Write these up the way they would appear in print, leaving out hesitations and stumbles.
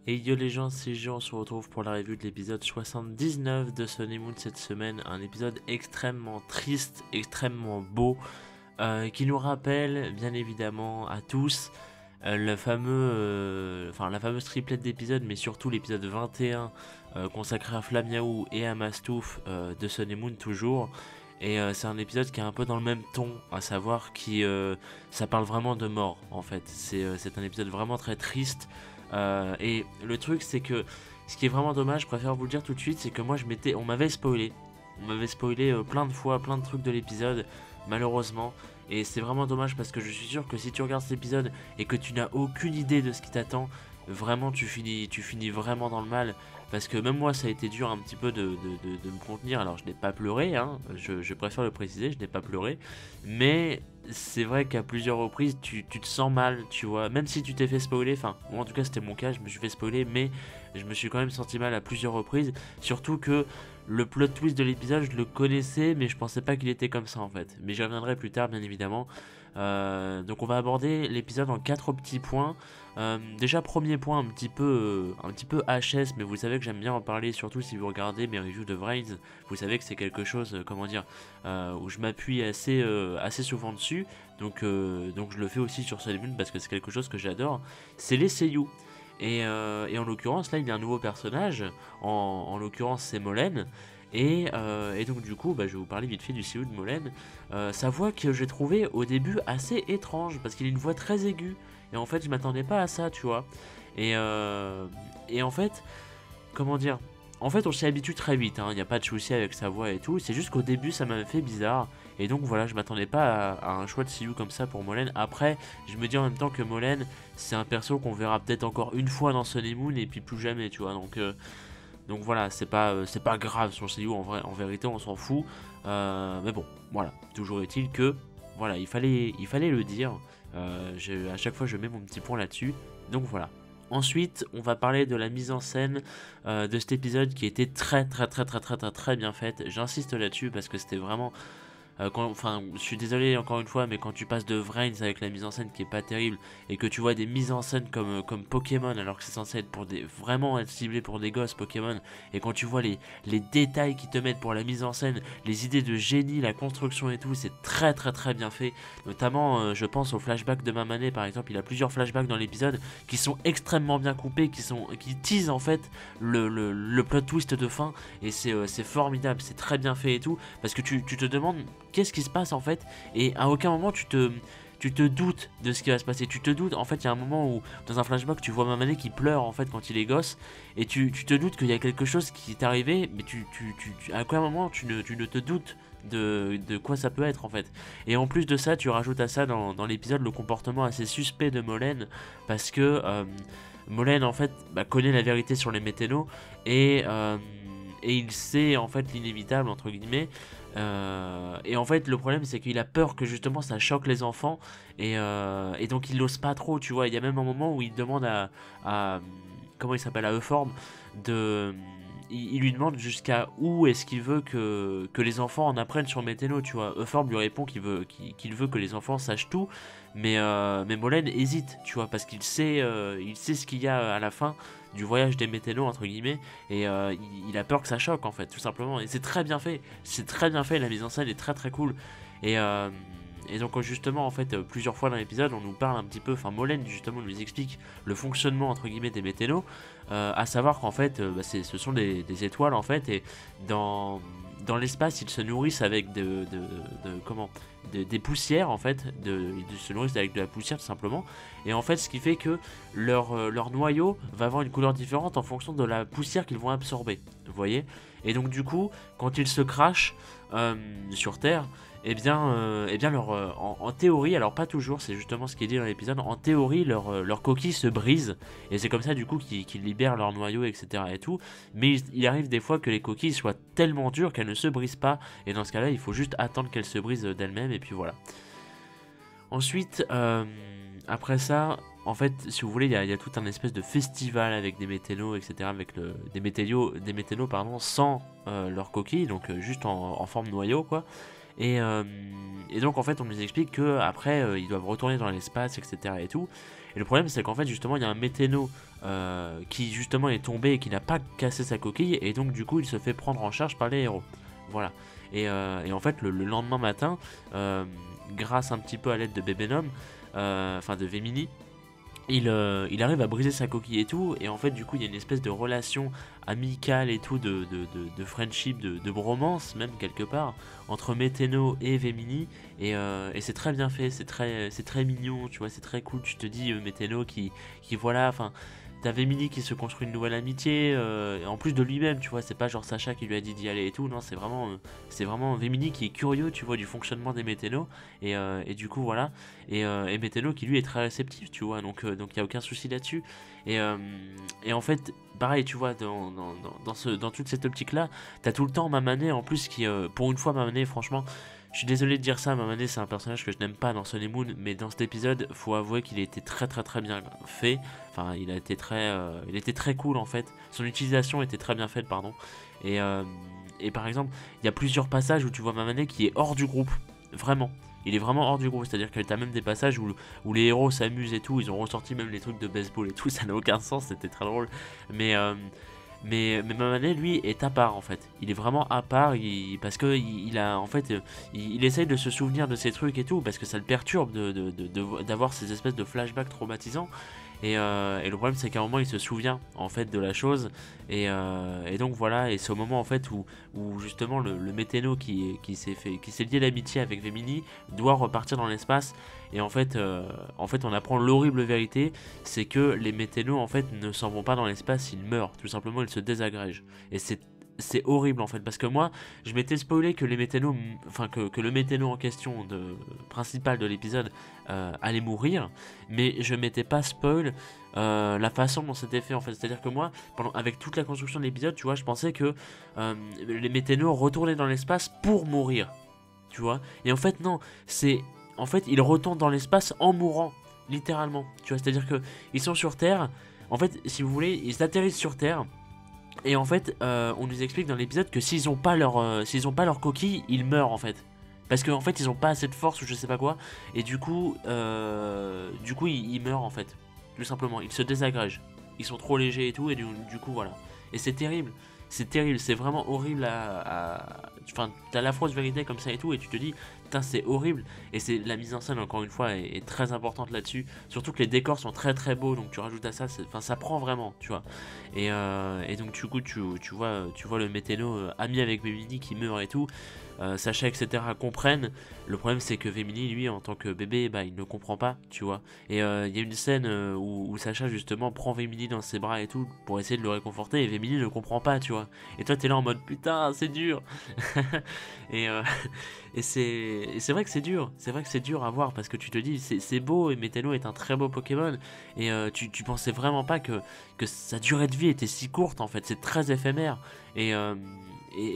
Et yo les gens, c'est Jean, on se retrouve pour la review de l'épisode 79 de Sun and Moon cette semaine. Un épisode extrêmement triste, extrêmement beau, qui nous rappelle bien évidemment à tous la fameuse triplette d'épisodes, mais surtout l'épisode 21 consacré à Flamiaou et à Mastouf de Sun and Moon toujours. Et c'est un épisode qui est un peu dans le même ton, à savoir ça parle vraiment de mort en fait. C'est un épisode vraiment très triste. Et le truc c'est que ce qui est vraiment dommage, je préfère vous le dire tout de suite, c'est que moi on m'avait spoilé. On m'avait spoilé plein de fois, plein de trucs de l'épisode, malheureusement. Et c'est vraiment dommage parce que je suis sûr que si tu regardes cet épisode et que tu n'as aucune idée de ce qui t'attend, vraiment tu finis vraiment dans le mal. Parce que même moi ça a été dur un petit peu de me contenir. Alors je n'ai pas pleuré, hein, je préfère le préciser, je n'ai pas pleuré. Mais c'est vrai qu'à plusieurs reprises tu te sens mal, tu vois. Même si tu t'es fait spoiler, enfin moi en tout cas c'était mon cas, je me suis fait spoiler. Mais je me suis quand même senti mal à plusieurs reprises. Surtout que le plot twist de l'épisode, je le connaissais, mais je pensais pas qu'il était comme ça en fait. Mais j'y reviendrai plus tard, bien évidemment. Donc on va aborder l'épisode en 4 petits points. Déjà premier point un petit peu HS, mais vous savez que j'aime bien en parler, surtout si vous regardez mes reviews de Vrains. Vous savez que c'est quelque chose, où je m'appuie assez souvent dessus. Donc je le fais aussi sur Sun and Moon parce que c'est quelque chose que j'adore. C'est les seiyuu. Et en l'occurrence, là, il y a un nouveau personnage. En l'occurrence, c'est Molen. Et donc, du coup, je vais vous parler vite fait du CEO de Molen. Sa voix que j'ai trouvé au début assez étrange, parce qu'il a une voix très aiguë. Et en fait, je m'attendais pas à ça, tu vois. Et, euh, et en fait, comment dire, en fait on s'y habitue très vite, il n'y a pas de souci avec sa voix et tout, c'est juste qu'au début ça m'avait fait bizarre, et donc voilà, je m'attendais pas à un choix de Siyu comme ça pour Molen. Après, je me dis en même temps que Molen, c'est un perso qu'on verra peut-être encore une fois dans Sun and Moon et puis plus jamais, tu vois, donc voilà, c'est pas grave sur Siyu, en vérité on s'en fout, mais bon, voilà, toujours est-il que, voilà, il fallait le dire, à chaque fois je mets mon petit point là-dessus, donc voilà. Ensuite, on va parler de la mise en scène de cet épisode qui était très bien faite. J'insiste là-dessus parce que c'était vraiment je suis désolé encore une fois, mais quand tu passes de Vrains avec la mise en scène qui est pas terrible et que tu vois des mises en scène comme Pokémon, alors que c'est censé être vraiment être ciblé pour des gosses Pokémon, et quand tu vois les détails qu'ils te mettent pour la mise en scène, les idées de génie, la construction et tout, c'est très bien fait. Notamment, je pense au flashback de Mamane par exemple, il a plusieurs flashbacks dans l'épisode qui sont extrêmement bien coupés, qui teasent en fait le plot twist de fin, et c'est formidable, c'est très bien fait et tout, parce que tu te demandes qu'est-ce qui se passe en fait, et à aucun moment tu te doutes de ce qui va se passer, tu te doutes, en fait il y a un moment où dans un flashback tu vois Mamane qui pleure en fait quand il est gosse, et tu te doutes qu'il y a quelque chose qui est arrivé, mais à aucun moment tu ne te doutes de quoi ça peut être en fait. Et en plus de ça, tu rajoutes à ça dans l'épisode le comportement assez suspect de Molen, parce que Molen en fait connaît la vérité sur les méténos, et il sait en fait l'inévitable entre guillemets, et en fait le problème c'est qu'il a peur que justement ça choque les enfants, et donc il n'ose pas trop, tu vois. Il y a même un moment où il demande à comment il s'appelle, à Euphorbe, de il lui demande jusqu'à où est-ce qu'il veut que les enfants en apprennent sur Météno, tu vois. Euphorbe lui répond qu'il veut que les enfants sachent tout, mais Molen hésite, tu vois, parce il sait ce qu'il y a à la fin du voyage des méténos entre guillemets, et il a peur que ça choque en fait, tout simplement. Et c'est très bien fait, la mise en scène est très cool. Et, euh, et donc justement en fait plusieurs fois dans l'épisode on nous parle un petit peu, enfin Molen justement nous explique le fonctionnement entre guillemets des méténos, à savoir qu'en fait ce sont des étoiles en fait, et dans l'espace ils se nourrissent avec des poussières en fait, ils se nourrissent avec de la poussière tout simplement, et en fait ce qui fait que leur noyau va avoir une couleur différente en fonction de la poussière qu'ils vont absorber, vous voyez. Et donc du coup quand ils se crachent sur Terre, en théorie, alors pas toujours, c'est justement ce qui est dit dans l'épisode, en théorie leur coquille se brise, et c'est comme ça du coup qu'ils libèrent leur noyau, etc. et tout, mais il arrive des fois que les coquilles soient tellement dures qu'elles ne se brisent pas, et dans ce cas là il faut juste attendre qu'elles se brisent d'elles-mêmes, et puis voilà. Ensuite, après ça, en fait, si vous voulez, il y a tout un espèce de festival avec des méténos, etc., avec des méténos pardon, sans leur coquille, donc juste en forme noyau, quoi. Et donc en fait on nous explique que après ils doivent retourner dans l'espace, etc. et tout. Et le problème c'est qu'en fait justement il y a un météno qui justement est tombé et qui n'a pas cassé sa coquille, et donc du coup il se fait prendre en charge par les héros. Voilà. Et en fait le lendemain matin, grâce un petit peu à l'aide de Bébénom, enfin de Vémini, il arrive à briser sa coquille et tout, et en fait du coup il y a une espèce de relation amicale et tout, de friendship, de bromance même quelque part, entre Météno et Vémini, et c'est très bien fait, c'est très mignon, tu vois, c'est très cool, tu te dis Météno qui voilà, enfin... T'as Vémini qui se construit une nouvelle amitié, en plus de lui-même, tu vois, c'est pas genre Sacha qui lui a dit d'y aller et tout, non, c'est vraiment Vémini qui est curieux, tu vois, du fonctionnement des méténos, et du coup, voilà, et Météno qui lui est très réceptif, tu vois, donc y a aucun souci là-dessus, et, euh, et en fait, pareil, tu vois, dans toute cette optique-là, t'as tout le temps Mamané en plus qui, pour une fois, Mamané, franchement, je suis désolé de dire ça, Mamané c'est un personnage que je n'aime pas dans Sun et Moon, mais dans cet épisode, faut avouer qu'il a été très bien fait. Enfin, il était très cool en fait. Son utilisation était très bien faite, pardon. Et, euh, et par exemple, il y a plusieurs passages où tu vois Mamané qui est hors du groupe, vraiment. Il est vraiment hors du groupe, c'est-à-dire que t'as même des passages où les héros s'amusent et tout, ils ont ressorti même les trucs de baseball et tout, ça n'a aucun sens, c'était très drôle. Mais, euh, mais Mamané, lui, est à part en fait. Il est vraiment à part, parce que il a en fait, il essaye de se souvenir de ces trucs et tout, parce que ça le perturbe d'avoir ces espèces de flashbacks traumatisants. Et le problème, c'est qu'à un moment, il se souvient en fait de la chose, et donc voilà. Et c'est au moment en fait où justement le météno qui s'est lié d'amitié avec Vémini doit repartir dans l'espace. Et en fait, on apprend l'horrible vérité, c'est que les méténos en fait ne s'en vont pas dans l'espace, ils meurent. Tout simplement, ils se désagrègent. Et c'est horrible en fait, parce que moi je m'étais spoilé que les méténos, enfin que le météno en question principal de l'épisode allait mourir, mais je m'étais pas spoil la façon dont c'était fait en fait. C'est à dire que moi, avec toute la construction de l'épisode, tu vois, je pensais que les méténos retournaient dans l'espace pour mourir, tu vois, et en fait non, en fait ils retournent dans l'espace en mourant, littéralement, tu vois, c'est à dire que ils sont sur Terre, en fait si vous voulez, ils atterrissent sur Terre. Et en fait, on nous explique dans l'épisode que s'ils ont pas leur coquille, ils meurent en fait. Parce qu'en fait, ils ont pas assez de force ou je sais pas quoi. Et du coup, ils meurent en fait. Tout simplement, ils se désagrègent. Ils sont trop légers et tout, et du coup, voilà. Et c'est terrible. C'est terrible, c'est vraiment horrible Enfin, t'as la fausse vérité comme ça et tout, et tu te dis, putain, c'est horrible. Et c'est la mise en scène, encore une fois, est très importante là-dessus. Surtout que les décors sont très beaux, donc tu rajoutes à ça, enfin, ça prend vraiment, tu vois. Et donc, du coup, tu vois le météno ami avec Vémini qui meurt et tout. Sacha, etc. comprennent. Le problème, c'est que Vémini, lui, en tant que bébé, bah, il ne comprend pas, tu vois. Et il y a une scène où Sacha, justement, prend Vémini dans ses bras et tout pour essayer de le réconforter, et Vémini ne comprend pas, tu vois. Et toi, t'es là en mode putain, c'est dur. et et c'est vrai que c'est dur. C'est vrai que c'est dur à voir parce que tu te dis, c'est beau, et Météno est un très beau Pokémon. Et tu pensais vraiment pas que sa durée de vie était si courte, en fait. C'est très éphémère. Et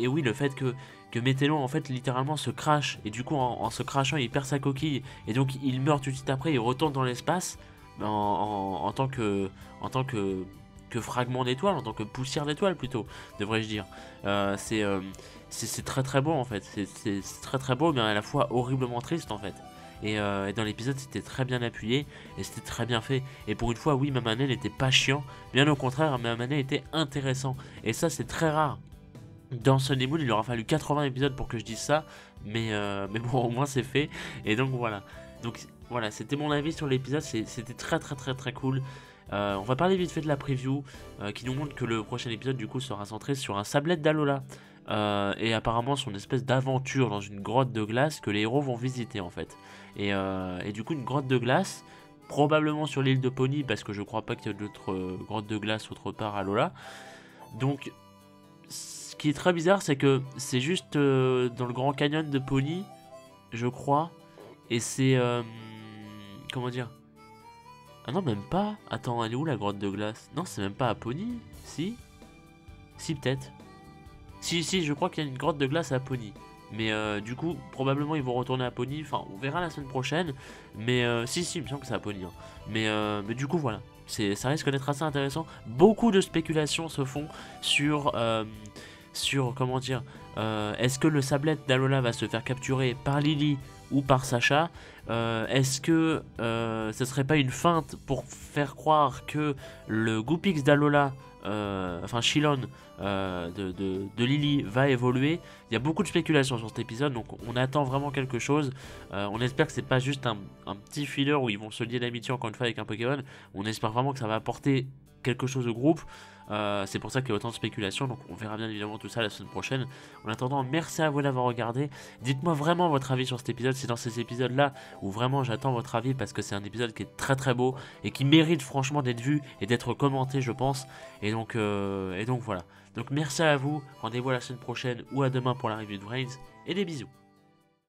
oui, le fait que Météno en fait littéralement se crache, et du coup en se crachant il perd sa coquille, et donc il meurt tout de suite après, il retourne dans l'espace en tant que fragment d'étoile, en tant que poussière d'étoile plutôt, devrais-je dire. C'est très beau en fait, c'est très beau, mais à la fois horriblement triste en fait. Et dans l'épisode c'était très bien appuyé et c'était très bien fait. Et pour une fois, oui, Mamané n'était pas chiant, bien au contraire, Mamané était intéressant. Et ça c'est très rare. Dans Sun et Moon, il aura fallu 80 épisodes pour que je dise ça, mais bon, au moins c'est fait. Et donc voilà, c'était mon avis sur l'épisode, c'était très cool. On va parler vite fait de la preview, qui nous montre que le prochain épisode du coup sera centré sur un sablette d'Alola. Et apparemment son espèce d'aventure dans une grotte de glace que les héros vont visiter en fait. Et du coup une grotte de glace, probablement sur l'île de Pony, parce que je crois pas qu'il y ait d'autres grottes de glace autre part à Alola. Donc ce qui est très bizarre, c'est que c'est juste dans le Grand Canyon de Pony, je crois. Et c'est... comment dire? Ah non, même pas. Attends, elle est où la grotte de glace? Non, c'est même pas à Pony. Si? Si, peut-être. Si, je crois qu'il y a une grotte de glace à Pony. Mais du coup, probablement ils vont retourner à Pony. Enfin, on verra la semaine prochaine. Mais si, il me semble que c'est à Pony. Hein. Mais du coup, voilà. Ça risque d'être assez intéressant. Beaucoup de spéculations se font sur, comment dire, est-ce que le sablette d'Alola va se faire capturer par Lily ou par Sacha. Est-ce que ce serait pas une feinte pour faire croire que le Goopix d'Alola, enfin Chillon de Lily va évoluer? Il y a beaucoup de spéculations sur cet épisode, donc on attend vraiment quelque chose. On espère que c'est pas juste un petit filler où ils vont se lier d'amitié encore une fois avec un Pokémon. On espère vraiment que ça va apporter quelque chose au groupe. C'est pour ça qu'il y a autant de spéculations, donc on verra bien évidemment tout ça la semaine prochaine. En attendant, merci à vous d'avoir regardé. Dites-moi vraiment votre avis sur cet épisode. C'est dans ces épisodes là où vraiment j'attends votre avis, parce que c'est un épisode qui est très très beau et qui mérite franchement d'être vu et d'être commenté, je pense. Et donc voilà. Donc merci à vous, rendez-vous à la semaine prochaine ou à demain pour la review de Brains, et des bisous.